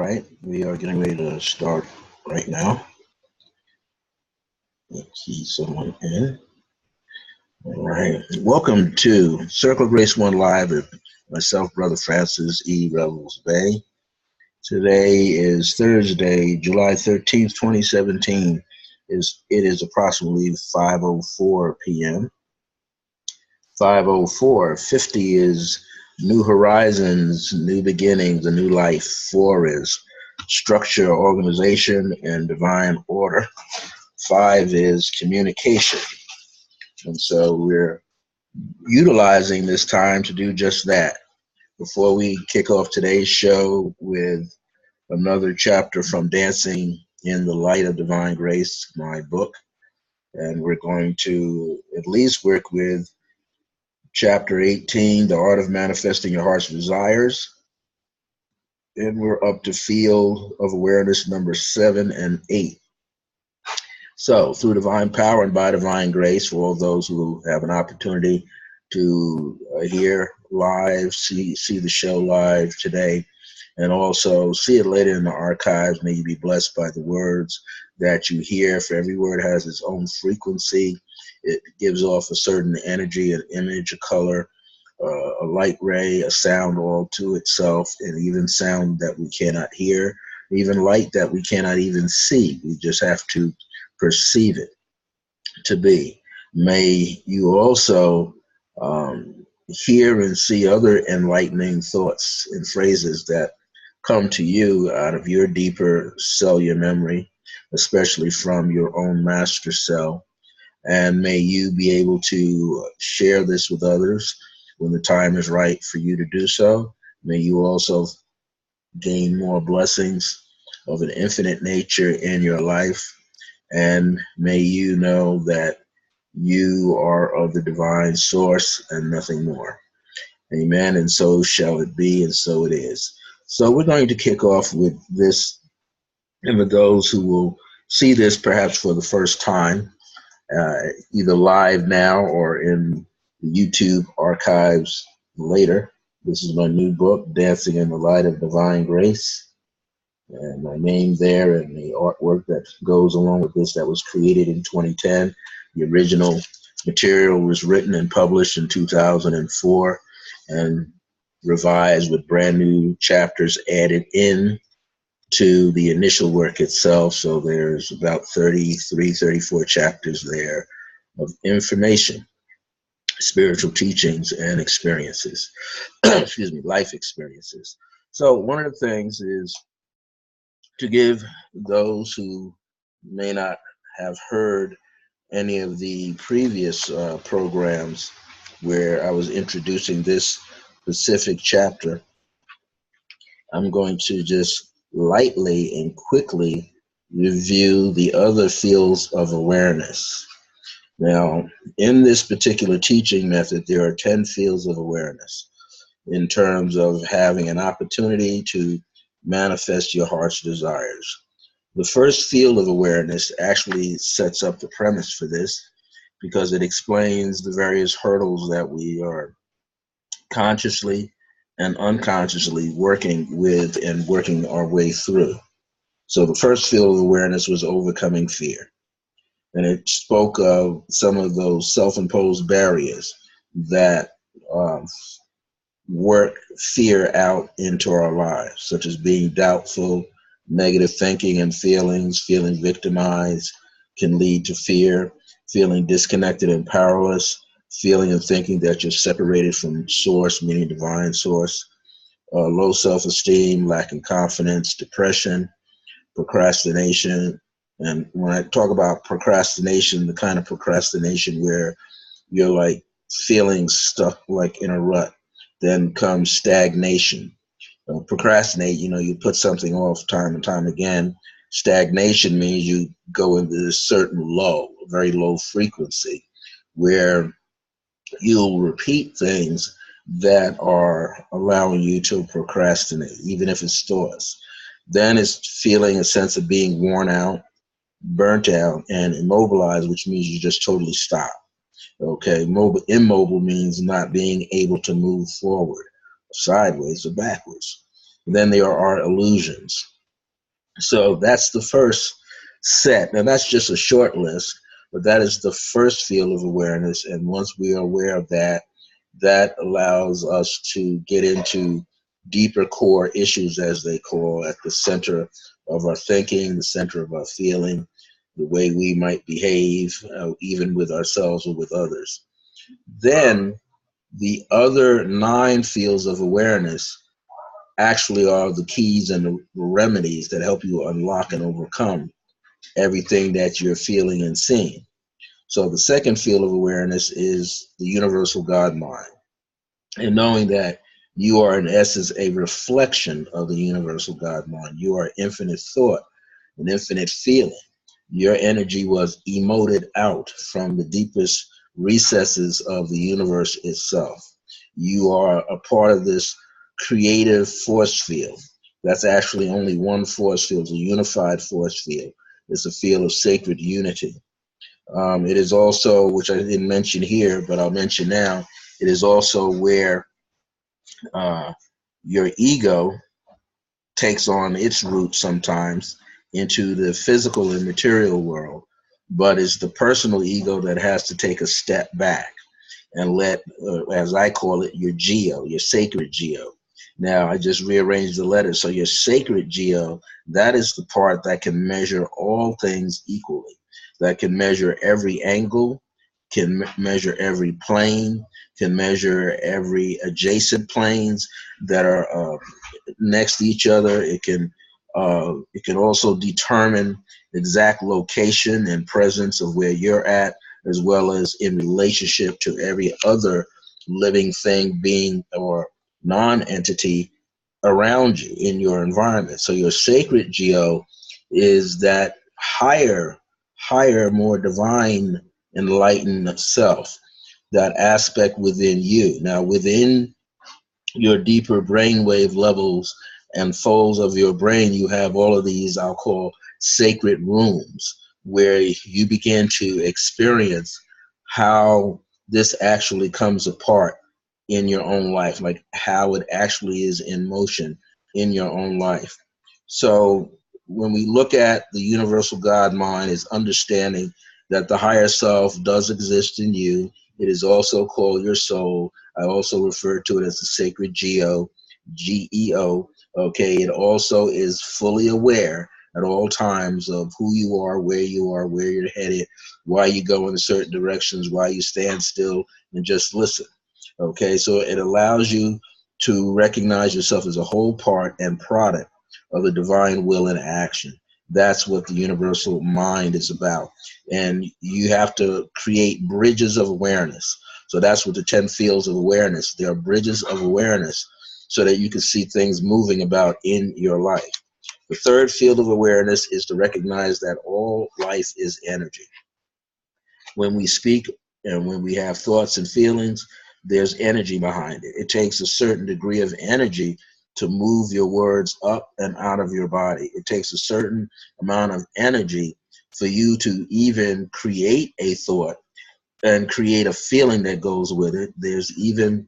right, we are getting ready to start right now. Let's see someone in. All right, welcome to Circle of Grace One Live with myself, Brother Francis E. Revels-Bey. Today is Thursday, July 13th, 2017. It is approximately 5:04 p.m. 5:04. 50 is new horizons, new beginnings, a new life. 4 is structure, organization, and divine order. 5 is communication. And so we're utilizing this time to do just that. Before we kick off today's show with another chapter from Dancing in the Light of Divine Grace, my book, and we're going to at least work with Chapter 18, The Art of Manifesting Your Heart's Desires. And we're up to Field of Awareness number 7 and 8. So, through divine power and by divine grace, for all those who have an opportunity to hear live, see the show live today, and also see it later in the archives, may you be blessed by the words that you hear. For every word has its own frequency. It gives off a certain energy, an image, a color, a light ray, a sound all to itself, and even sound that we cannot hear, even light that we cannot even see. We just have to perceive it to be. May you also hear and see other enlightening thoughts and phrases that come to you out of your deeper cellular memory, especially from your own master cell. And may you be able to share this with others when the time is right for you to do so. May you also gain more blessings of an infinite nature in your life. And may you know that you are of the divine source and nothing more. Amen. And so shall it be, and so it is. So we're going to kick off with this, and for those who will see this perhaps for the first time, either live now or in the YouTube archives later. This is my new book, Dancing in the Light of Divine Grace. And my name there and the artwork that goes along with this that was created in 2010. The original material was written and published in 2004 and revised with brand new chapters added in to the initial work itself. So there's about 33, 34 chapters there of information, spiritual teachings and experiences, excuse me, life experiences. So one of the things is to give those who may not have heard any of the previous programs where I was introducing this specific chapter, I'm going to just lightly and quickly review the other fields of awareness. Now, in this particular teaching method, there are 10 fields of awareness in terms of having an opportunity to manifest your heart's desires. The first field of awareness actually sets up the premise for this because it explains the various hurdles that we are consciously and unconsciously working with and working our way through. So the first field of awareness was overcoming fear. And it spoke of some of those self-imposed barriers that work fear out into our lives, such as being doubtful, negative thinking and feelings, feeling victimized can lead to fear, feeling disconnected and powerless, feeling and thinking that you're separated from source, meaning divine source, low self-esteem, lacking confidence, depression, procrastination. And when I talk about procrastination, the kind of procrastination where you're like feeling stuck like in a rut, then comes stagnation. Procrastinate, you put something off time and time again. Stagnation means you go into this certain low, very low frequency, where you'll repeat things that are allowing you to procrastinate, even if it's thoughts. Then it's feeling a sense of being worn out, burnt out, and immobilized, which means you just totally stop. Okay, immobile means not being able to move forward, sideways or backwards. And then there are illusions. So that's the first set. Now that's just a short list, but that is the first field of awareness. And once we are aware of that, that allows us to get into deeper core issues, as they call, at the center of our thinking, the center of our feeling, the way we might behave, even with ourselves or with others. Then the other 9 fields of awareness actually are the keys and the remedies that help you unlock and overcome everything that you're feeling and seeing. So the second field of awareness is the universal God mind, and knowing that you are in essence a reflection of the universal God mind. You are infinite thought and infinite feeling. Your energy was emoted out from the deepest recesses of the universe itself. You are a part of this creative force field. That's actually only one force field, it's a unified force field. It's a field of sacred unity. It is also, which I didn't mention here, but I'll mention now, it is also where uh, your ego takes on its roots sometimes into the physical and material world, but it's the personal ego that has to take a step back and let, as I call it, your geo, your sacred geo. Now, I just rearranged the letters. So your sacred geo, that is the part that can measure all things equally, that can measure every angle, can measure every plane, can measure every adjacent planes that are next to each other. It can also determine exact location and presence of where you're at, as well as in relationship to every other living thing, being, or non-entity around you in your environment. So your sacred geo is that higher, more divine, enlightened self, that aspect within you. Now, within your deeper brainwave levels and folds of your brain, you have all of these, I'll call, sacred rooms, where you begin to experience how this actually comes apart in your own life, like how it actually is in motion in your own life. So when we look at the universal God mind, is understanding that the higher self does exist in you. It is also called your soul. I also refer to it as the sacred geo, Geo. Okay, it also is fully aware at all times of who you are, where you're headed, why you go in certain directions, why you stand still and just listen. Okay, so it allows you to recognize yourself as a whole part and product of the divine will and action. That's what the universal mind is about. And you have to create bridges of awareness. So that's what the 10 fields of awareness, they are bridges of awareness so that you can see things moving about in your life. The third field of awareness is to recognize that all life is energy. When we speak and when we have thoughts and feelings, there's energy behind it. It takes a certain degree of energy to move your words up and out of your body. It takes a certain amount of energy for you to even create a thought and create a feeling that goes with it. There's even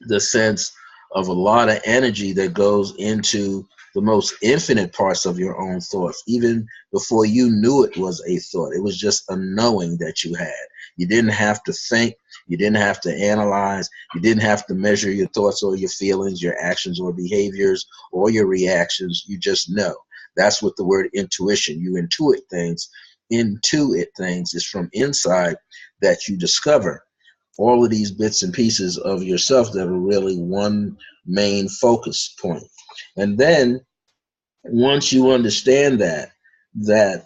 the sense of a lot of energy that goes into the most infinite parts of your own thoughts, even before you knew it was a thought. It was just a knowing that you had. You didn't have to think, you didn't have to analyze, you didn't have to measure your thoughts or your feelings, your actions or behaviors or your reactions. You just know. That's what the word intuition, you intuit things. Intuit things is from inside that you discover all of these bits and pieces of yourself that are really one main focus point. And then once you understand that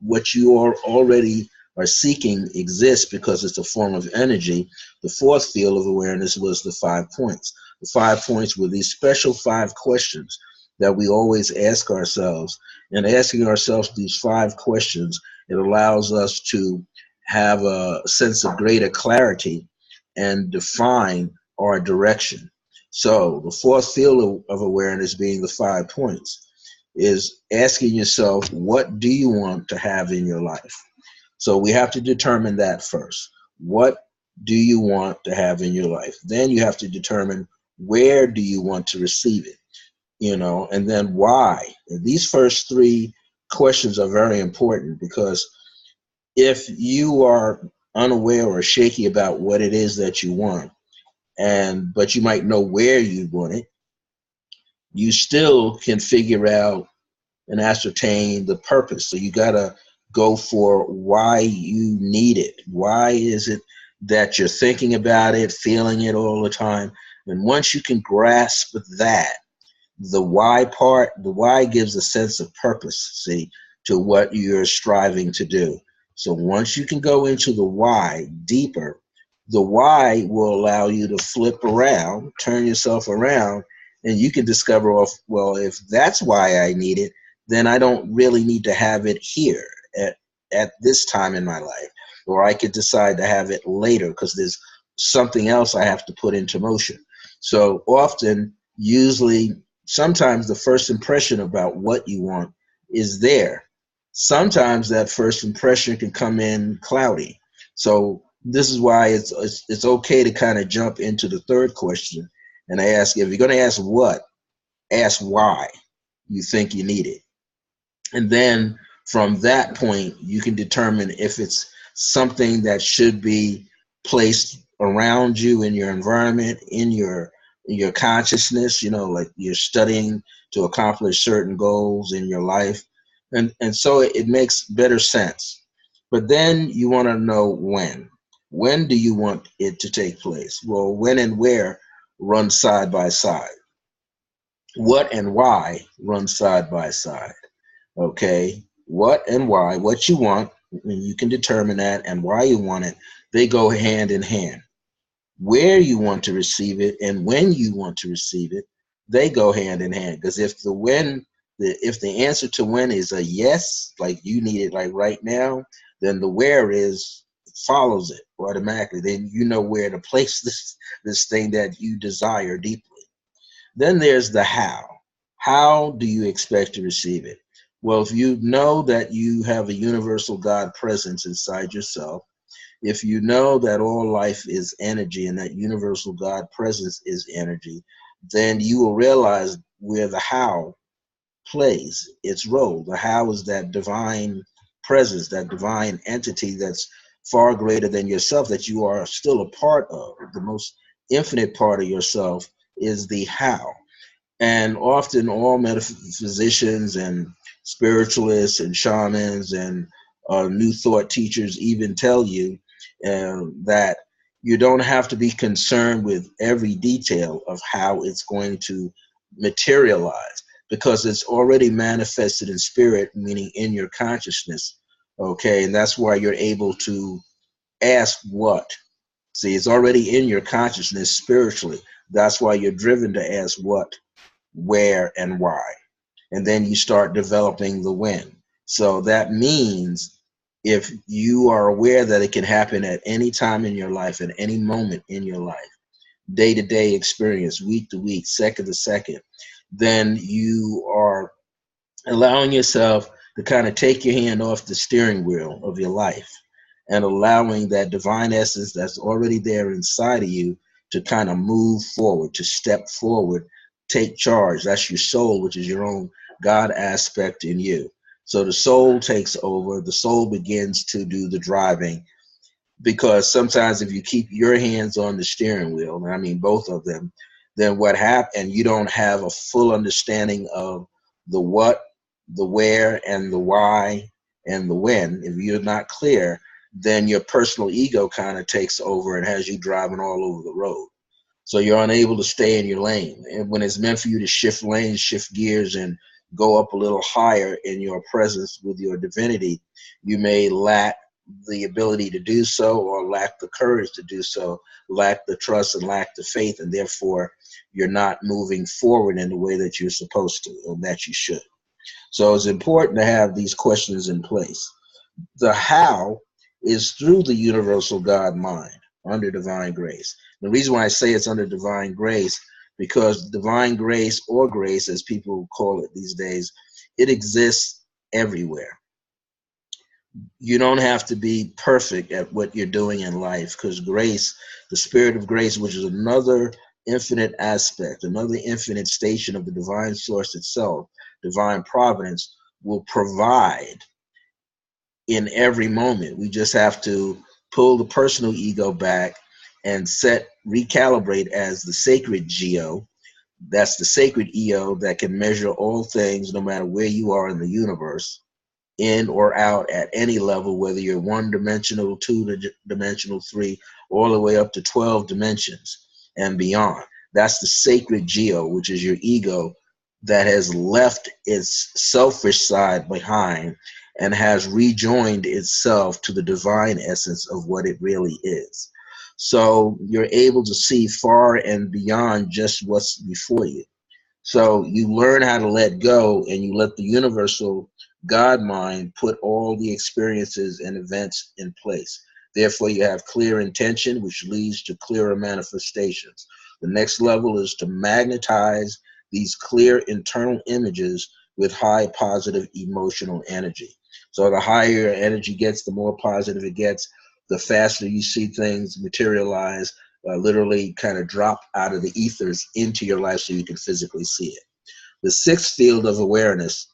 what you are already are seeking exists because it's a form of energy, the fourth field of awareness was the 5 points. The 5 points were these special 5 questions that we always ask ourselves. And asking ourselves these 5 questions, it allows us to have a sense of greater clarity and define our direction. So the fourth field of awareness, being the 5 points, is asking yourself, what do you want to have in your life? So we have to determine that first. What do you want to have in your life? Then you have to determine, where do you want to receive it? and then why. These first three questions are very important, because if you are unaware or shaky about what it is that you want, but you might know where you want it, you still can figure out and ascertain the purpose. So you got to go for why you need it. Why is it that you're thinking about it, feeling it all the time? And once you can grasp that, the why gives a sense of purpose, see, to what you're striving to do. So once you can go into the why deeper, the why will allow you to flip around, turn yourself around, and you can discover, well, if that's why I need it, then I don't really need to have it here at this time in my life. Or I could decide to have it later because there's something else I have to put into motion. So often, usually, sometimes the first impression about what you want is there. Sometimes that first impression can come in cloudy. So this is why it's okay to kind of jump into the third question and ask, if you're going to ask what, ask why you think you need it. And then from that point, you can determine if it's something that should be placed around you in your environment, in your consciousness, like you're studying to accomplish certain goals in your life. And so it makes better sense. But then you want to know when. When do you want it to take place? Well, when and where run side by side. What and why run side by side. Okay, what and why, what you want, and you can determine that, and why you want it, they go hand in hand. Where you want to receive it and when you want to receive it, they go hand in hand. Because if the answer to when is a yes, like you need it like right now, then the where is follows it automatically. Then you know where to place this thing that you desire deeply. Then there's the how. How do you expect to receive it? Well, if you know that you have a universal God presence inside yourself, if you know that all life is energy and that universal God presence is energy, then you will realize where the how plays its role. The how is that divine presence, that divine entity that's far greater than yourself, that you are still a part of. The most infinite part of yourself is the how. And often all metaphysicians and spiritualists and shamans and new thought teachers even tell you that you don't have to be concerned with every detail of how it's going to materialize, because it's already manifested in spirit, meaning in your consciousness. Okay, and that's why you're able to ask what. See, it's already in your consciousness spiritually. That's why you're driven to ask what, where, and why. And then you start developing the when. So that means if you are aware that it can happen at any time in your life, at any moment in your life, day to day experience, week to week, second to second, then you are allowing yourself to kind of take your hand off the steering wheel of your life and allowing that divine essence that's already there inside of you to kind of move forward, to step forward, take charge. That's your soul, which is your own God aspect in you. So the soul takes over, the soul begins to do the driving, because sometimes if you keep your hands on the steering wheel, and I mean both of them, then what happens, and you don't have a full understanding of the what, the where, and the why, and the when, if you're not clear, then your personal ego kind of takes over and has you driving all over the road. So you're unable to stay in your lane. And when it's meant for you to shift lanes, shift gears, and go up a little higher in your presence with your divinity, you may lack the ability to do so, or lack the courage to do so, lack the trust and lack the faith, and therefore you're not moving forward in the way that you're supposed to, or that you should. So it's important to have these questions in place. The how is through the universal God mind under divine grace. The reason why I say it's under divine grace, because divine grace, or grace as people call it these days, it exists everywhere. You don't have to be perfect at what you're doing in life, because grace, the spirit of grace, which is another infinite aspect, another infinite station of the divine source itself, divine providence, will provide in every moment. We just have to pull the personal ego back and recalibrate as the sacred geo. That's the sacred EO that can measure all things no matter where you are in the universe, in or out at any level, whether you're one dimensional, two dimensional, three, all the way up to 12 dimensions and beyond. That's the sacred geo, which is your ego that has left its selfish side behind and has rejoined itself to the divine essence of what it really is. So you're able to see far and beyond just what's before you. So you learn how to let go, and you let the universal God mind put all the experiences and events in place. Therefore, you have clear intention, which leads to clearer manifestations. The next level is to magnetize these clear internal images with high positive emotional energy. So the higher your energy gets, the more positive it gets, the faster you see things materialize, literally kind of drop out of the ethers into your life so you can physically see it. The sixth field of awareness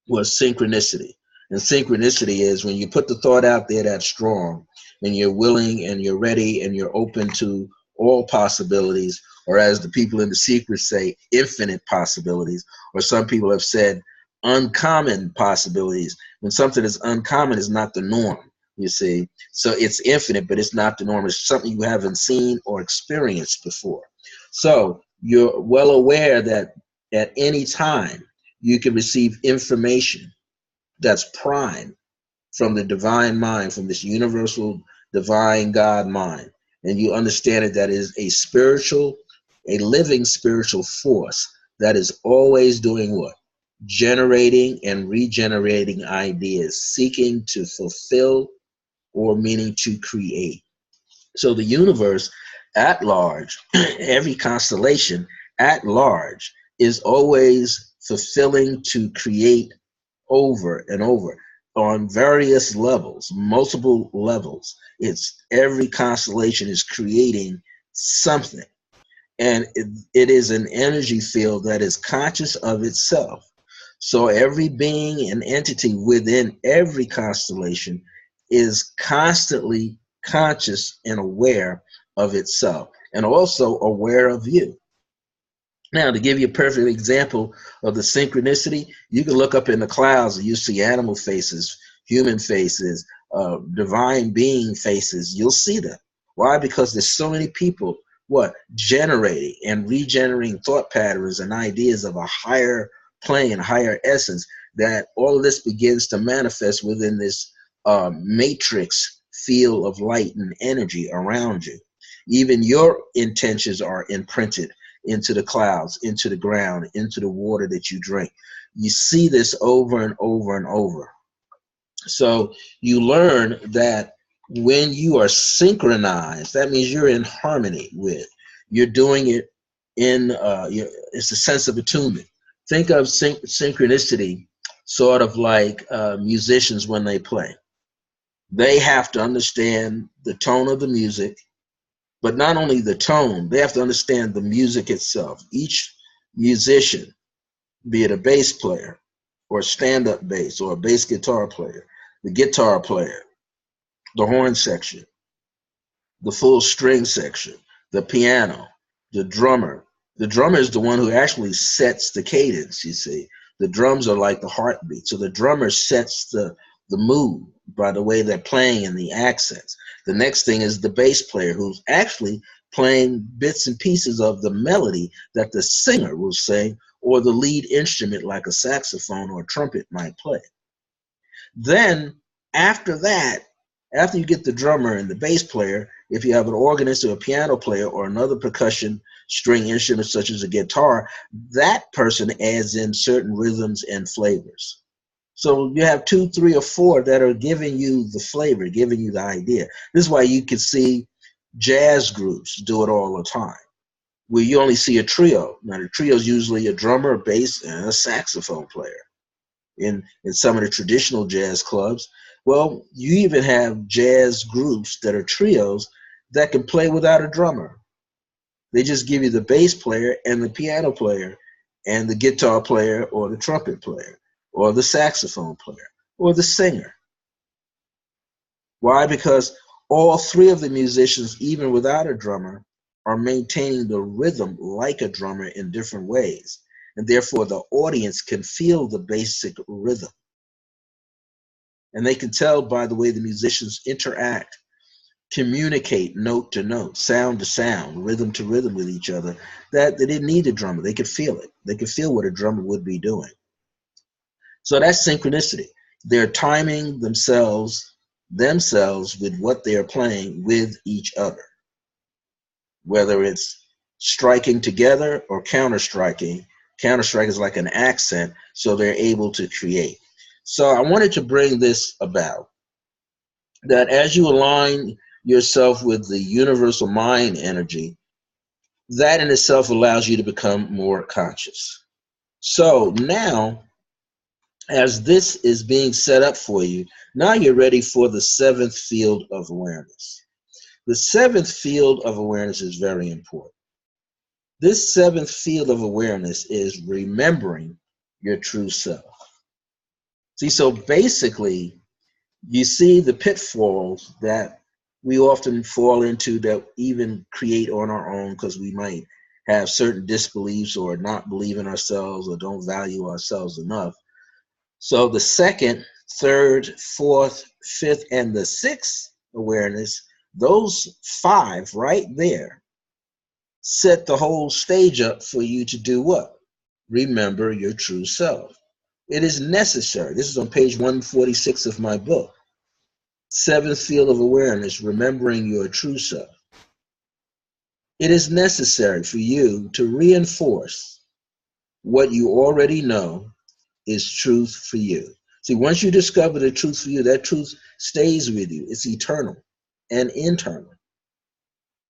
was synchronicity. And synchronicity is when you put the thought out there that's strong, and you're willing and you're ready and you're open to all possibilities, or as the people in the secret say, infinite possibilities, or some people have said uncommon possibilities. When something is uncommon, is not the norm, you see. So it's infinite, but it's not the norm. It's something you haven't seen or experienced before. So you're well aware that at any time you can receive information that's prime from the divine mind, from this universal divine God mind. And you understand it, that is a spiritual, a living spiritual force that is always doing what? Generating and regenerating ideas, seeking to fulfill or meaning to create. So the universe at large, every constellation at large, is always fulfilling to create over and over on various levels, multiple levels. It's every constellation is creating something. And it is an energy field that is conscious of itself. So every being and entity within every constellation is constantly conscious and aware of itself, and also aware of you. Now, to give you a perfect example of the synchronicity, you can look up in the clouds and you see animal faces, human faces, divine being faces. You'll see them. Why? Because there's so many people, generating and regenerating thought patterns and ideas of a higher plane, higher essence, that all of this begins to manifest within this matrix field of light and energy around you. Even your intentions are imprinted into the clouds, into the ground, into the water that you drink. You see this over and over and over. So you learn that when you are synchronized, that means you're in harmony with. You're doing it in, it's a sense of attunement. Think of synchronicity sort of like musicians when they play. They have to understand the tone of the music, but not only the tone, they have to understand the music itself. Each musician, be it a bass player or stand-up bass or a bass guitar player, the guitar player, the horn section, the full string section, the piano, the drummer. The drummer is the one who actually sets the cadence, you see. The drums are like the heartbeat. So the drummer sets the mood by the way they're playing and the accents. The next thing is the bass player, who's actually playing bits and pieces of the melody that the singer will sing, or the lead instrument like a saxophone or a trumpet might play. Then after that, after you get the drummer and the bass player, if you have an organist or a piano player or another percussion string instrument such as a guitar, that person adds in certain rhythms and flavors. So you have 2, 3, or 4 that are giving you the flavor, giving you the idea. This is why you can see jazz groups do it all the time, where you only see a trio. Now the trio is usually a drummer, a bass, and a saxophone player. In some of the traditional jazz clubs, well, you even have jazz groups that are trios that can play without a drummer. They just give you the bass player and the piano player and the guitar player or the trumpet player or the saxophone player or the singer. Why? Because all three of the musicians, even without a drummer, are maintaining the rhythm like a drummer in different ways. And therefore, the audience can feel the basic rhythm. And they can tell by the way the musicians interact, communicate note to note, sound to sound, rhythm to rhythm with each other, that they didn't need a drummer. They could feel it. They could feel what a drummer would be doing. So that's synchronicity. They're timing themselves with what they're playing with each other, whether it's striking together or counter-striking. Counter-strike is like an accent, so they're able to create. So I wanted to bring this about, that as you align yourself with the universal mind energy, that in itself allows you to become more conscious. So now, as this is being set up for you, now you're ready for the seventh field of awareness. The seventh field of awareness is very important. This seventh field of awareness is remembering your true self. See, so basically, you see the pitfalls that we often fall into, that even create on our own, because we might have certain disbeliefs or not believe in ourselves or don't value ourselves enough. So the second, third, fourth, fifth, and the sixth awareness, those five right there, set the whole stage up for you to do what? Remember your true self. It is necessary. This is on page 146 of my book. Seventh field of awareness, remembering your true self. It is necessary for you to reinforce what you already know is truth for you. See, once you discover the truth for you, that truth stays with you. It's eternal and internal.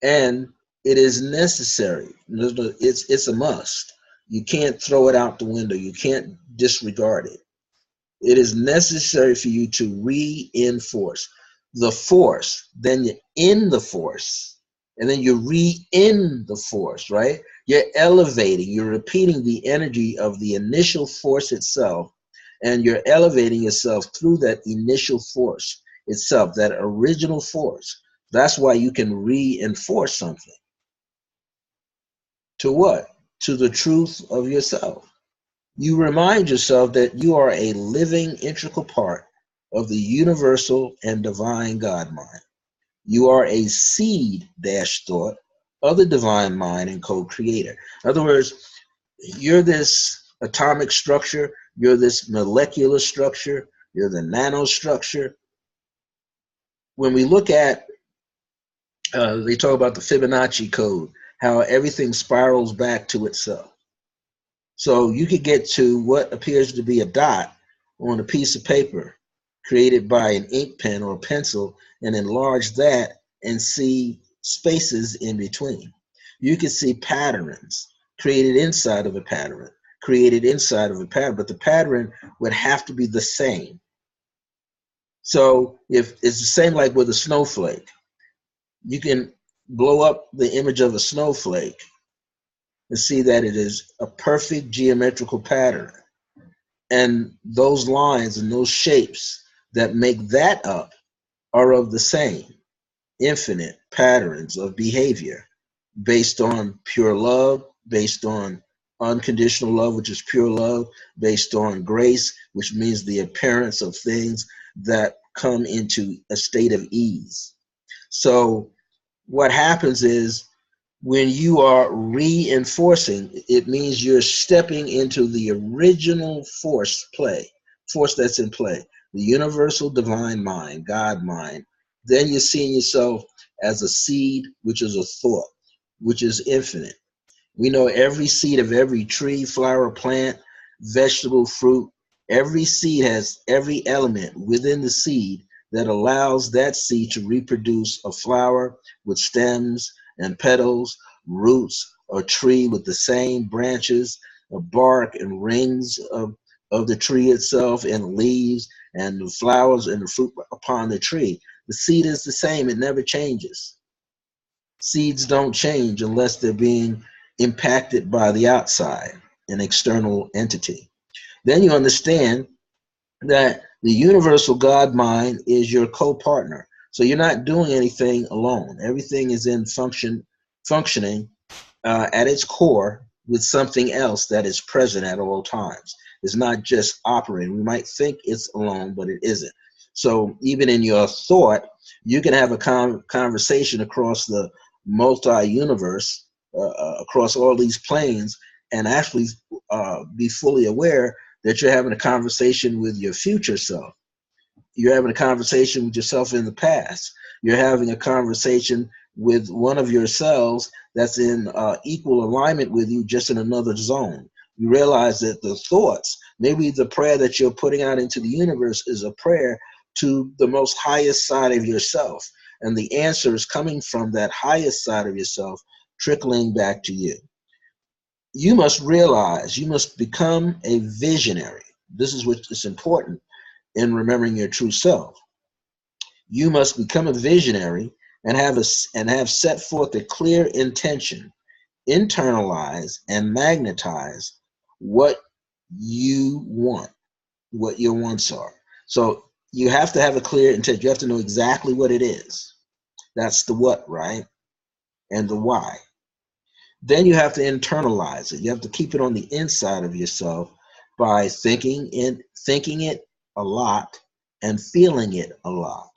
And it is necessary. It's a must. You can't throw it out the window. You can't disregard it. It is necessary for you to reinforce the force, then you're in the force, and then you re-in the force, right? You're elevating, you're repeating the energy of the initial force itself, and you're elevating yourself through that initial force itself, that original force. That's why you can reinforce something. To what? To the truth of yourself. You remind yourself that you are a living, integral part of the universal and divine God mind. You are a seed dash thought of the divine mind and co-creator. In other words, you're this atomic structure, you're this molecular structure, you're the nanostructure. When we look at, they talk about the Fibonacci code, how everything spirals back to itself. So you could get to what appears to be a dot on a piece of paper created by an ink pen or a pencil and enlarge that and see spaces in between. You can see patterns created inside of a pattern, but the pattern would have to be the same. So if it's the same, like with a snowflake, you can blow up the image of a snowflake and see that it is a perfect geometrical pattern. And those lines and those shapes that make that up are of the same infinite patterns of behavior based on pure love, based on unconditional love, which is pure love, based on grace, which means the appearance of things that come into a state of ease. So what happens is, when you are reinforcing, it means you're stepping into the original force that's in play, the universal divine mind, God mind. Then you're seeing yourself as a seed, which is a thought, which is infinite. We know every seed of every tree, flower, plant, vegetable, fruit, every seed has every element within the seed that allows that seed to reproduce a flower with stems and petals, roots, a tree with the same branches, a bark and rings of the tree itself, and leaves and the flowers and the fruit upon the tree. The seed is the same, it never changes. Seeds don't change unless they're being impacted by the outside, an external entity. Then you understand that the universal God mind is your co-partner. So you're not doing anything alone. Everything is in functioning at its core with something else that is present at all times. It's not just operating. We might think it's alone, but it isn't. So even in your thought, you can have a conversation across the multi-universe, across all these planes, and actually be fully aware that you're having a conversation with your future self. You're having a conversation with yourself in the past. You're having a conversation with one of your cells that's in equal alignment with you, just in another zone. You realize that the thoughts, maybe the prayer that you're putting out into the universe is a prayer to the most highest side of yourself. And the answer is coming from that highest side of yourself, trickling back to you. You must realize, you must become a visionary. This is what is important in remembering your true self. You must become a visionary and have set forth a clear intention, internalize and magnetize what you want, what your wants are. So you have to have a clear intent. You have to know exactly what it is. That's the what, right? And the why. Then you have to internalize it. You have to keep it on the inside of yourself by thinking it a lot and feeling it a lot.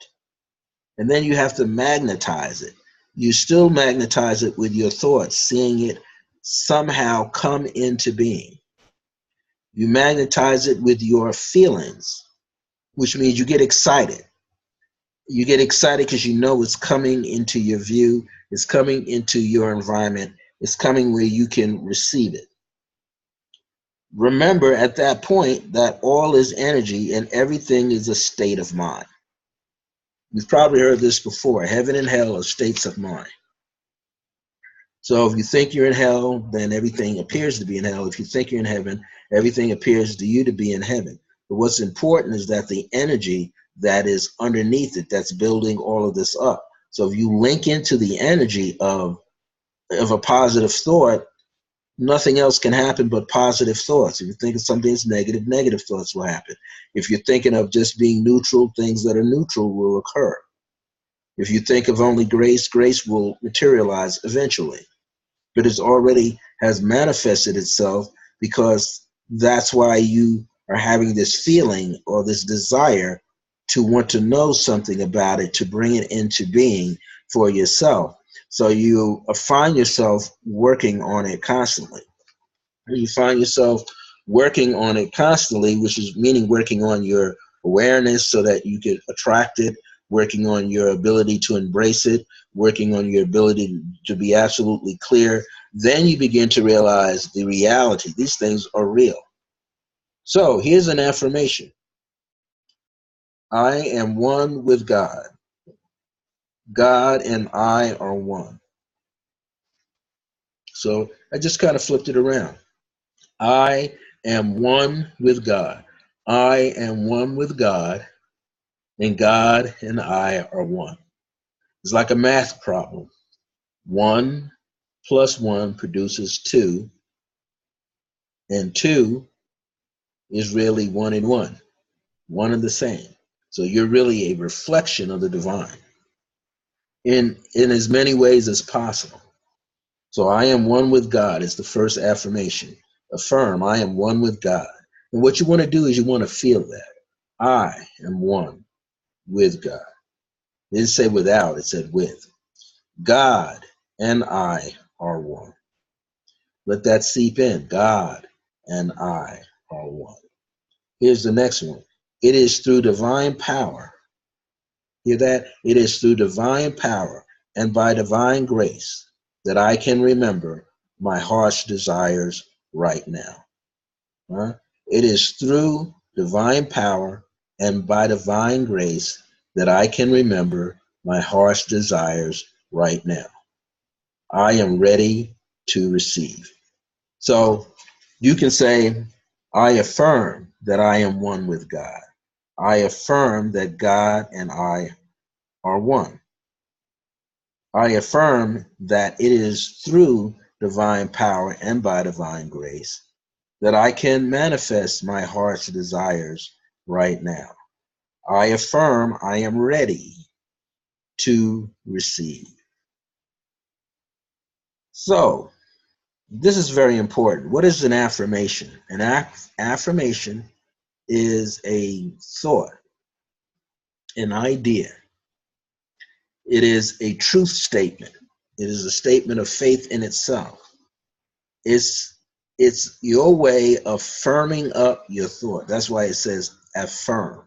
And then you have to magnetize it. You still magnetize it with your thoughts, seeing it somehow come into being. You magnetize it with your feelings, which means you get excited. You get excited because you know it's coming into your view, it's coming into your environment, it's coming where you can receive it. Remember at that point that all is energy and everything is a state of mind. You've probably heard this before. Heaven and hell are states of mind. So if you think you're in hell, then everything appears to be in hell. If you think you're in heaven, everything appears to you to be in heaven. But what's important is that the energy that is underneath it, that's building all of this up. So if you link into the energy of a positive thought, nothing else can happen but positive thoughts. If you think of something that's negative, negative thoughts will happen. If you're thinking of just being neutral, things that are neutral will occur. If you think of only grace, grace will materialize eventually. But it's already has manifested itself, because that's why you are having this feeling or this desire to want to know something about it, to bring it into being for yourself. So you find yourself working on it constantly. You find yourself working on it constantly, which is meaning working on your awareness so that you can attract it, working on your ability to embrace it, working on your ability to be absolutely clear. Then you begin to realize the reality. These things are real. So here's an affirmation. I am one with God. God and I are one. So I just kind of flipped it around. I am one with God. I am one with God, and God and I are one. It's like a math problem. 1 plus 1 produces 2, and 2 is really 1 and 1, one and the same. So you're really a reflection of the divine in as many ways as possible. So I am one with God is the first affirmation. Affirm, I am one with God. And what you want to do is you want to feel that. I am one with God. It didn't say without, it said with. God and I are one. Let that seep in. God and I are one. Here's the next one. It is through divine power. Hear that? It is through divine power and by divine grace that I can remember my heart's desires right now. Huh? It is through divine power and by divine grace that I can remember my heart's desires right now. I am ready to receive. So you can say, I affirm that I am one with God. I affirm that God and I are one. I affirm that it is through divine power and by divine grace that I can manifest my heart's desires right now. I affirm I am ready to receive. So, this is very important. What is an affirmation? An affirmation is a thought, an idea. It is a truth statement. It is a statement of faith in itself. It's it's your way of firming up your thought. That's why it says affirm.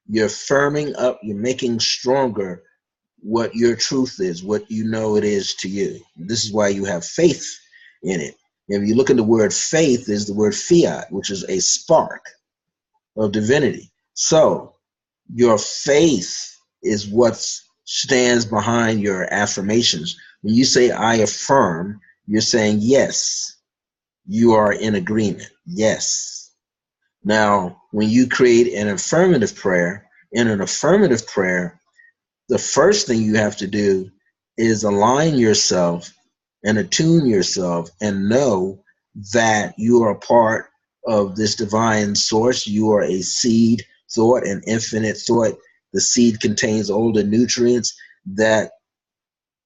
You're firming up, you're making stronger what your truth is, what you know it is to you. This is why you have faith in it. If you look at the word faith, is the word fiat, which is a spark of divinity. So your faith is what stands behind your affirmations. When you say I affirm, you're saying yes, you are in agreement. Yes. Now, when you create an affirmative prayer, in an affirmative prayer, the first thing you have to do is align yourself and attune yourself and know that you are a part of this divine source. You are a seed thought, an infinite thought. The seed contains all the nutrients that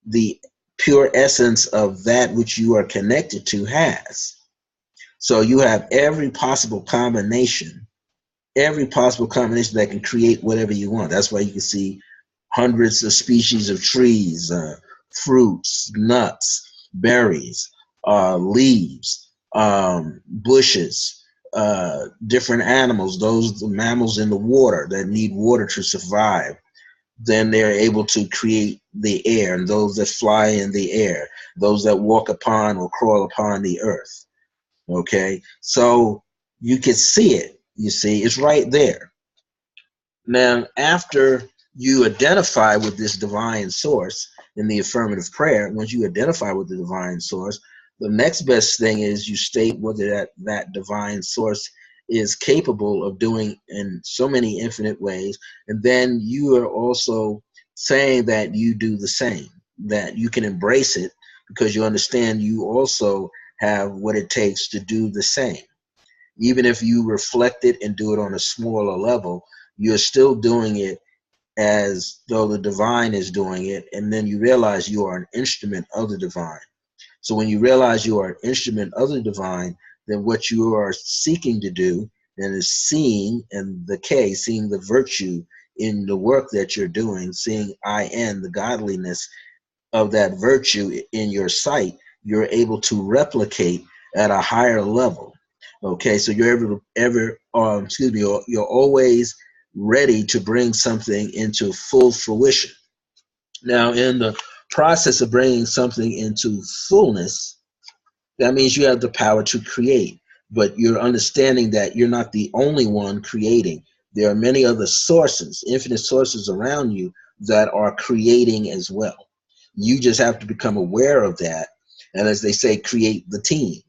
the pure essence of that which you are connected to has. So you have every possible combination that can create whatever you want. That's why you can see hundreds of species of trees, fruits, nuts, berries, leaves, bushes, different animals, those mammals in the water that need water to survive. Then they're able to create the air, and those that fly in the air, those that walk upon or crawl upon the earth. Okay, so you can see it. You see, it's right there. Now, after you identify with this divine source in the affirmative prayer, once you identify with the divine source, the next best thing is you state whether that divine source is capable of doing in so many infinite ways. And then you are also saying that you do the same, that you can embrace it because you understand you also have what it takes to do the same. Even if you reflect it and do it on a smaller level, you're still doing it as though the divine is doing it, and then you realize you are an instrument of the divine. So when you realize you are an instrument of the divine, then what you are seeking to do and is seeing, and the K, seeing the virtue in the work that you're doing, seeing IN, the godliness of that virtue in your sight, you're able to replicate at a higher level. Okay, so you're you're always ready to bring something into full fruition. Now, in the process of bringing something into fullness, that means you have the power to create, but you're understanding that you're not the only one creating. There are many other sources, infinite sources around you that are creating as well. You just have to become aware of that. And as they say, create the team.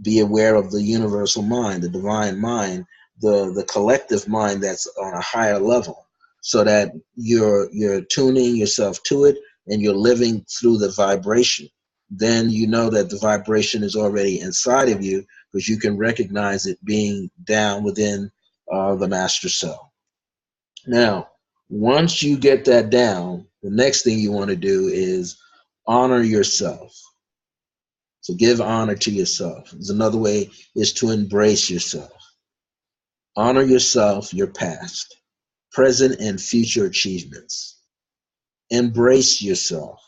Be aware of the universal mind, the divine mind, the collective mind that's on a higher level, so that you're tuning yourself to it and you're living through the vibration. Then you know that the vibration is already inside of you because you can recognize it being down within the master cell. Now, once you get that down, the next thing you want to do is honor yourself. So give honor to yourself. There's another way is to embrace yourself. Honor yourself, your past, present, and future achievements. Embrace yourself.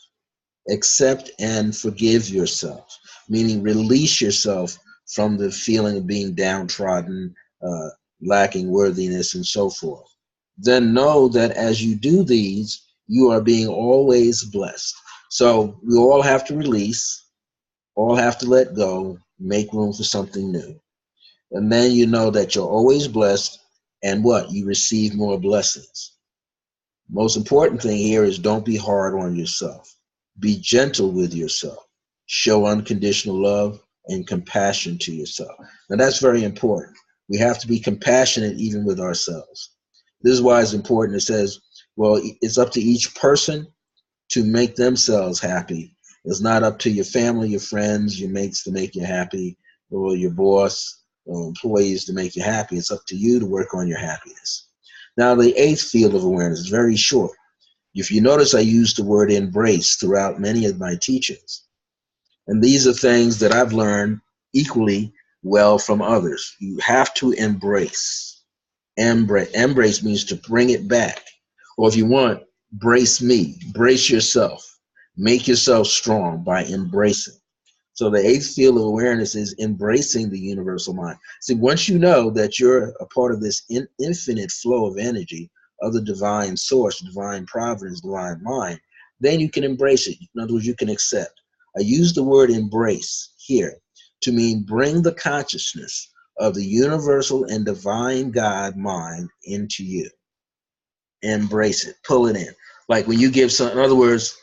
Accept and forgive yourself, meaning release yourself from the feeling of being downtrodden, lacking worthiness, and so forth. Then know that as you do these, you are being always blessed. So we all have to release, all have to let go, make room for something new. And then you know that you're always blessed, and what? You receive more blessings. Most important thing here is don't be hard on yourself. Be gentle with yourself. Show unconditional love and compassion to yourself. Now that's very important. We have to be compassionate even with ourselves. This is why it's important. It says, well, it's up to each person to make themselves happy. It's not up to your family, your friends, your mates to make you happy, or your boss or employees to make you happy. It's up to you to work on your happiness. Now, the eighth field of awareness is very short. If you notice, I use the word embrace throughout many of my teachings. And these are things that I've learned equally well from others. You have to embrace. Embrace means to bring it back. Or if you want, brace me, brace yourself. Make yourself strong by embracing. So the eighth field of awareness is embracing the universal mind. See, once you know that you're a part of this infinite flow of energy of the divine source, divine providence, divine mind, then you can embrace it. In other words, you can accept. I use the word embrace here to mean bring the consciousness of the universal and divine God mind into you. Embrace it, pull it in. Like when you give some, in other words,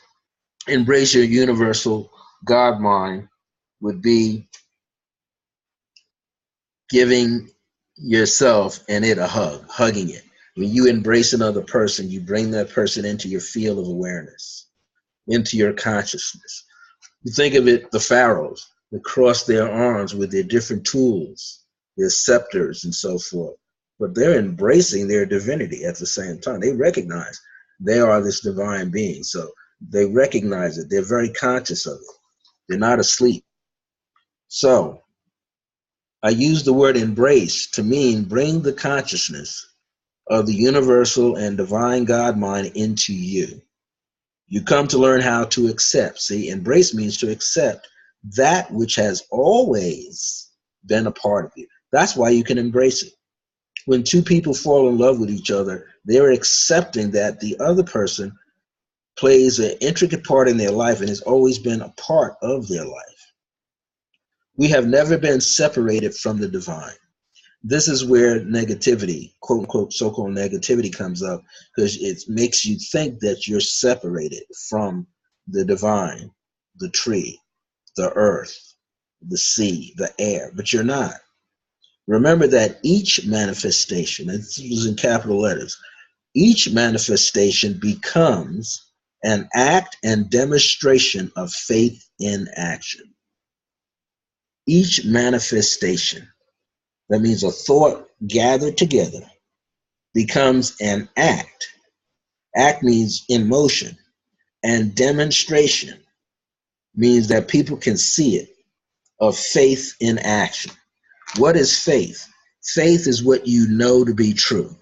embrace your universal God mind would be giving yourself and it a hug, hugging it. When you embrace another person, you bring that person into your field of awareness, into your consciousness. You think of it, the pharaohs that cross their arms with their different tools, their scepters and so forth. But they're embracing their divinity at the same time. They recognize they are this divine being. So they recognize it. They're very conscious of it. They're not asleep. So I use the word embrace to mean bring the consciousness of the universal and divine God mind into you. You come to learn how to accept. See, embrace means to accept that which has always been a part of you. That's why you can embrace it. When two people fall in love with each other, they're accepting that the other person plays an intricate part in their life and has always been a part of their life. We have never been separated from the divine. This is where negativity, quote unquote, so-called negativity comes up, because it makes you think that you're separated from the divine, the tree, the earth, the sea, the air, but you're not. Remember that each manifestation, it's using capital letters, each manifestation becomes an act and demonstration of faith in action. Each manifestation, that means a thought gathered together, becomes an act. Act means in motion, and demonstration means that people can see it, of faith in action. What is faith? Faith is what you know to be true.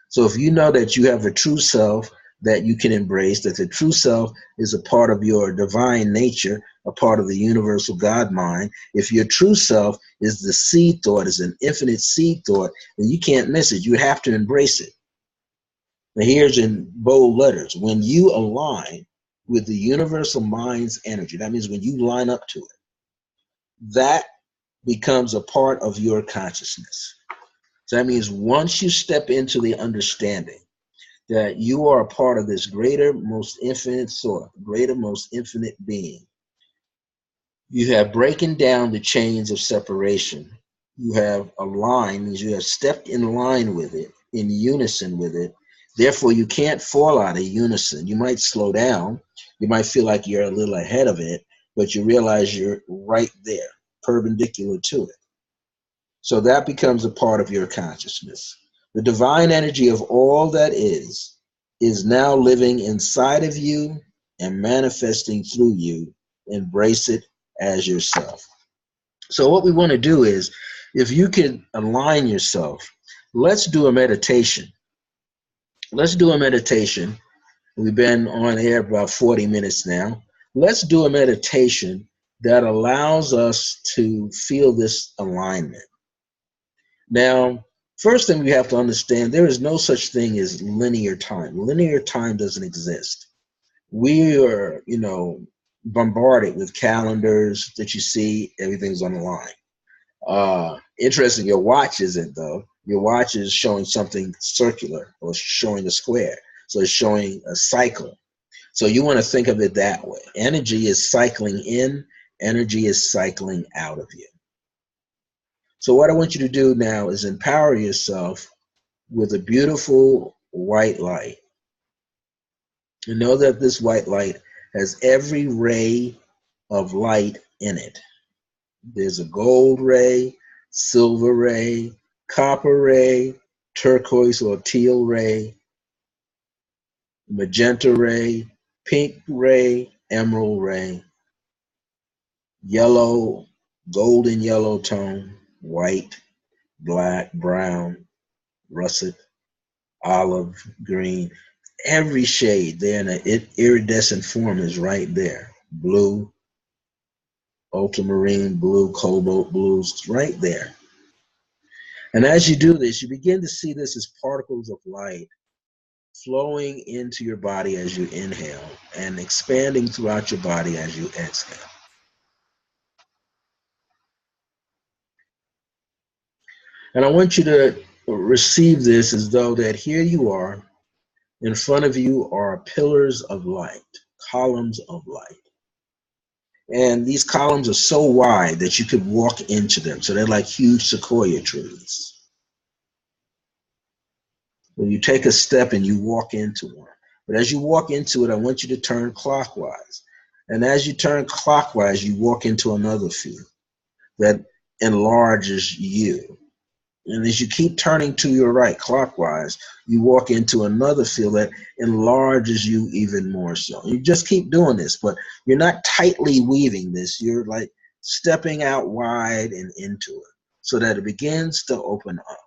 So if you know that you have a true self that you can embrace, that the true self is a part of your divine nature, a part of the universal God mind, if your true self is the seed thought, is an infinite seed thought, then you can't miss it. You have to embrace it. Now here's in bold letters, when you align with the universal mind's energy, that means when you line up to it, that becomes a part of your consciousness. So that means once you step into the understanding that you are a part of this greater, most infinite thought, greater, most infinite being, you have breaking down the chains of separation. You have aligned, means you have stepped in line with it, in unison with it. Therefore, you can't fall out of unison. You might slow down. You might feel like you're a little ahead of it, but you realize you're right there, perpendicular to it. So that becomes a part of your consciousness. The divine energy of all that is now living inside of you and manifesting through you. Embrace it as yourself. So what we want to do is, if you can align yourself, let's do a meditation. Let's do a meditation. We've been on air about 40 minutes now. Let's do a meditation that allows us to feel this alignment. Now, first thing we have to understand, there is no such thing as linear time. Linear time doesn't exist. We are, bombarded with calendars that you see, everything's on the line. Interesting, your watch isn't though. Your watch is showing something circular or showing a square. So it's showing a cycle. So you want to think of it that way. Energy is cycling in, energy is cycling out of you. So what I want you to do now is empower yourself with a beautiful white light. And know that this white light has every ray of light in it. There's a gold ray, silver ray, copper ray, turquoise or teal ray, magenta ray, pink ray, emerald ray, yellow, golden yellow tone, white, black, brown, russet, olive, green. Every shade there in an iridescent form is right there. Blue, ultramarine blue, cobalt blues, right there. And as you do this, you begin to see this as particles of light flowing into your body as you inhale and expanding throughout your body as you exhale. And I want you to receive this as though that here you are, in front of you are pillars of light, columns of light. And these columns are so wide that you could walk into them. So they're like huge sequoia trees. When you take a step and you walk into one. But as you walk into it, I want you to turn clockwise. And as you turn clockwise, you walk into another field that enlarges you. And as you keep turning to your right clockwise, you walk into another field that enlarges you even more so. You just keep doing this, but you're not tightly weaving this. You're like stepping out wide and into it so that it begins to open up.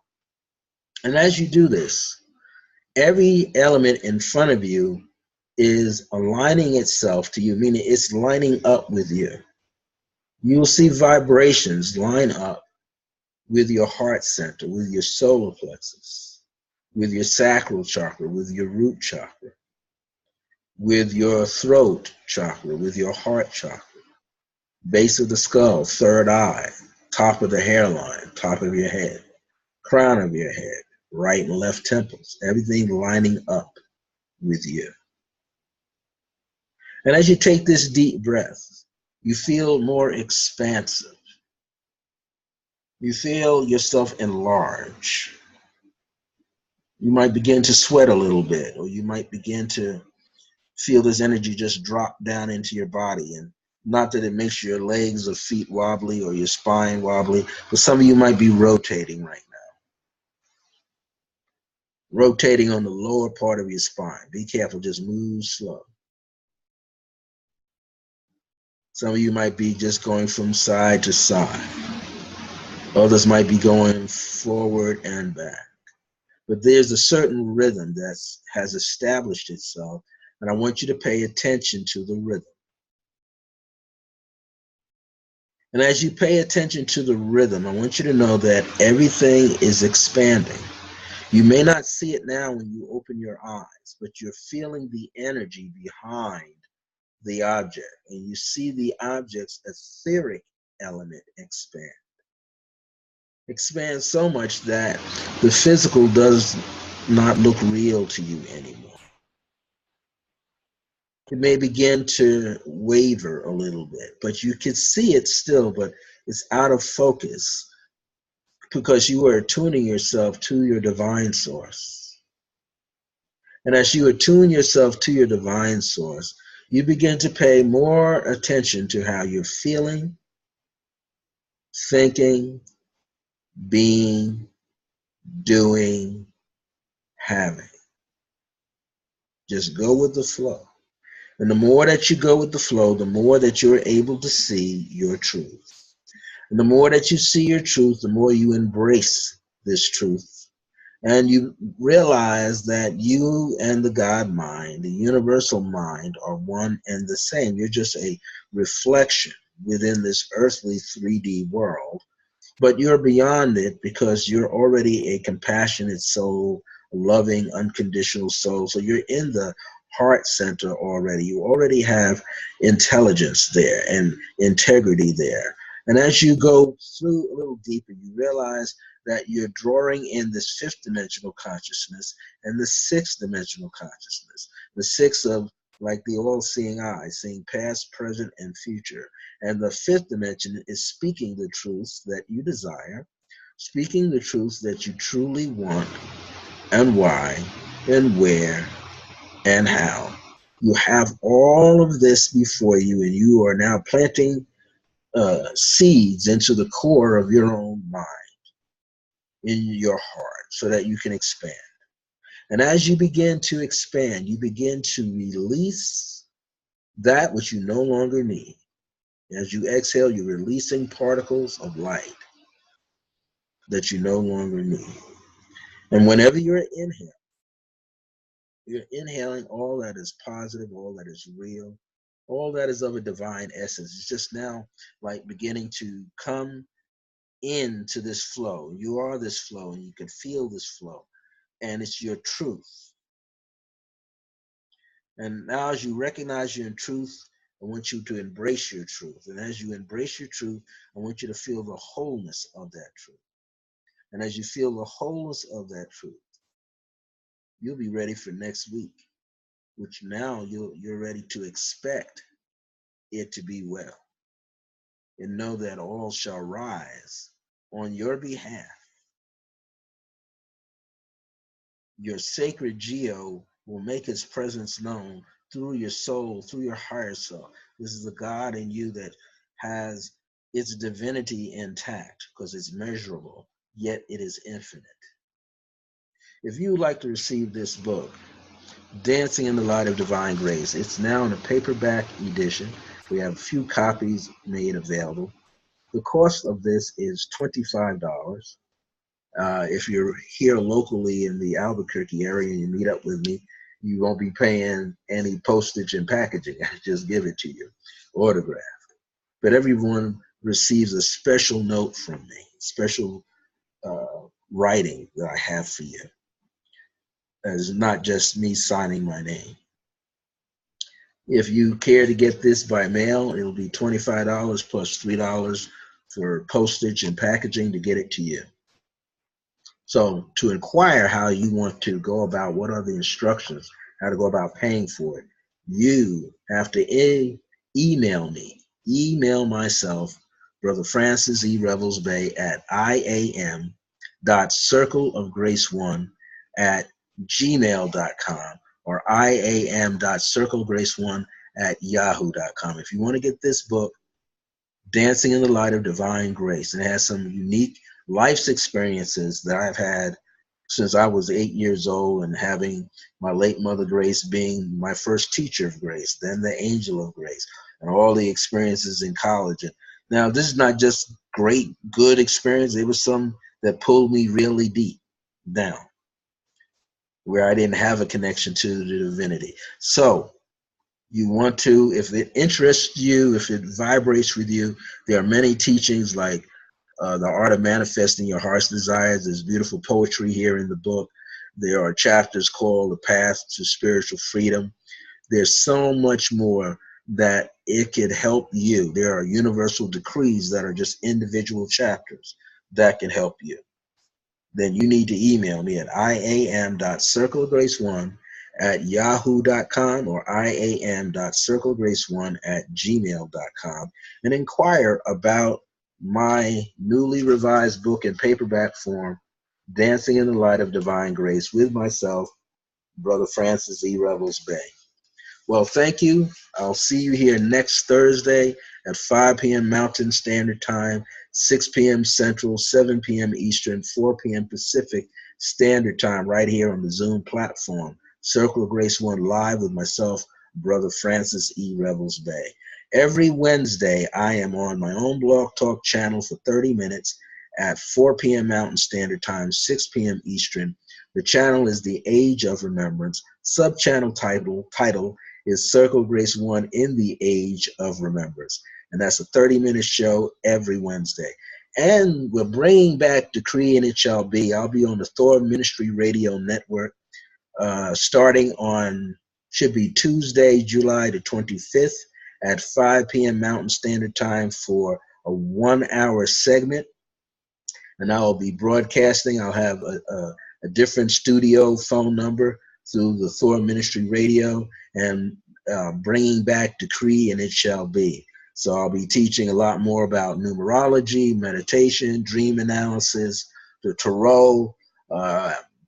And as you do this, every element in front of you is aligning itself to you, meaning it's lining up with you. You'll see vibrations line up with your heart center, with your solar plexus, with your sacral chakra, with your root chakra, with your throat chakra, with your heart chakra, base of the skull, third eye, top of the hairline, top of your head, crown of your head, right and left temples, everything lining up with you. And as you take this deep breath, you feel more expansive. You feel yourself enlarge. You might begin to sweat a little bit, or you might begin to feel this energy just drop down into your body. And not that it makes your legs or feet wobbly or your spine wobbly, but some of you might be rotating right now. Rotating on the lower part of your spine. Be careful, just move slow. Some of you might be just going from side to side. Others might be going forward and back. But there's a certain rhythm that has established itself, and I want you to pay attention to the rhythm. And as you pay attention to the rhythm, I want you to know that everything is expanding. You may not see it now when you open your eyes, but you're feeling the energy behind the object, and you see the object's etheric element expand. Expand so much that the physical does not look real to you anymore. It may begin to waver a little bit, but you can see it still, but it's out of focus because you are attuning yourself to your divine source. And as you attune yourself to your divine source, you begin to pay more attention to how you're feeling, thinking, being, doing, having. Just go with the flow. And the more that you go with the flow, the more that you're able to see your truth. And the more that you see your truth, the more you embrace this truth. And you realize that you and the God mind, the universal mind, are one and the same. You're just a reflection within this earthly 3D world. But you're beyond it because you're already a compassionate soul, a loving, unconditional soul. So you're in the heart center already. You already have intelligence there and integrity there. And as you go through a little deeper, you realize that you're drawing in this fifth dimensional consciousness and the sixth dimensional consciousness. The sixth of like the all-seeing eye, seeing past, present, and future. And the fifth dimension is speaking the truths that you desire, speaking the truths that you truly want, and why, and where, and how. You have all of this before you, and you are now planting seeds into the core of your own mind, in your heart, so that you can expand. And as you begin to expand, you begin to release that which you no longer need. As you exhale, you're releasing particles of light that you no longer need. And whenever you're inhaling all that is positive, all that is real, all that is of a divine essence. It's just now like beginning to come into this flow. You are this flow, and you can feel this flow, and it's your truth. And now, as you recognize your truth, I want you to embrace your truth. And as you embrace your truth, I want you to feel the wholeness of that truth. And as you feel the wholeness of that truth, you'll be ready for next week, which now you're ready to expect it to be well. And know that all shall rise on your behalf. Your sacred Geo will make his presence known through your soul, through your higher self. This is a God in you that has its divinity intact because it's measurable, yet it is infinite. If you would like to receive this book, Dancing in the Light of Divine Grace, it's now in a paperback edition. We have a few copies made available. The cost of this is $25. If you're here locally in the Albuquerque area and you meet up with me, you won't be paying any postage and packaging. I just give it to you, autographed. But everyone receives a special note from me, special writing that I have for you. It's not just me signing my name. If you care to get this by mail, it'll be $25 plus $3 for postage and packaging to get it to you. So to inquire how you want to go about, what are the instructions, how to go about paying for it, you have to email me. Email myself, Brother Francis E. Revels-Bey at iam.circleofgrace1@gmail.com or iam.circlegrace1@yahoo.com. If you want to get this book, Dancing in the Light of Divine Grace, and it has some unique life's experiences that I've had since I was 8 years old, and having my late mother Grace being my first teacher of grace, then the angel of grace, and all the experiences in college. And now this is not just great, good experience. It was some that pulled me really deep down, where I didn't have a connection to the divinity. So you want to, if it interests you, if it vibrates with you, there are many teachings like the art of manifesting your heart's desires. There's beautiful poetry here in the book. There are chapters called The Path to Spiritual Freedom. There's so much more that it could help you. There are universal decrees that are just individual chapters that can help you. Then you need to email me at iam.circlegrace1@yahoo.com or iam.circlegrace1@gmail.com and inquire about my newly revised book in paperback form, Dancing in the Light of Divine Grace, with myself, Brother Francis E. Revels-Bey. Well, thank you. I'll see you here next Thursday at 5 p.m. Mountain Standard Time, 6 p.m. Central, 7 p.m. Eastern, 4 p.m. Pacific Standard Time, right here on the Zoom platform. Circle of Grace 1 live with myself, Brother Francis E. Revels-Bey. Every Wednesday, I am on my own Blog Talk channel for 30 minutes at 4 p.m. Mountain Standard Time, 6 p.m. Eastern. The channel is The Age of Remembrance. Sub-channel title is Circle Grace 1 in the Age of Remembrance. And that's a 30-minute show every Wednesday. And we're bringing back Decree and It Shall Be. I'll be on the Thor Ministry Radio Network starting on, should be Tuesday, July the 25th at 5 p.m. Mountain Standard Time for a 1-hour segment. And I will be broadcasting. I'll have a different studio phone number through the Thor Ministry Radio, and bringing back Decree and It Shall Be. So I'll be teaching a lot more about numerology, meditation, dream analysis, the tarot,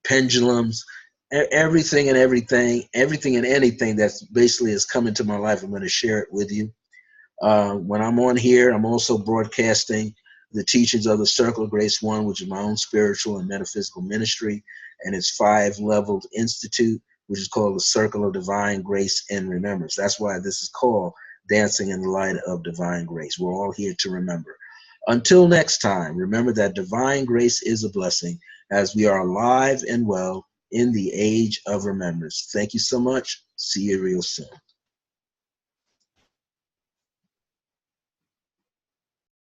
pendulums, everything and anything that's basically has come into my life, I'm going to share it with you. When I'm on here, I'm also broadcasting the teachings of the Circle of Grace One, which is my own spiritual and metaphysical ministry, and its 5-leveled institute, which is called the Circle of Divine Grace and Remembrance. That's why this is called Dancing in the Light of Divine Grace. We're all here to remember. Until next time, remember that divine grace is a blessing as we are alive and well in the age of remembrance. Thank you so much. See you real soon.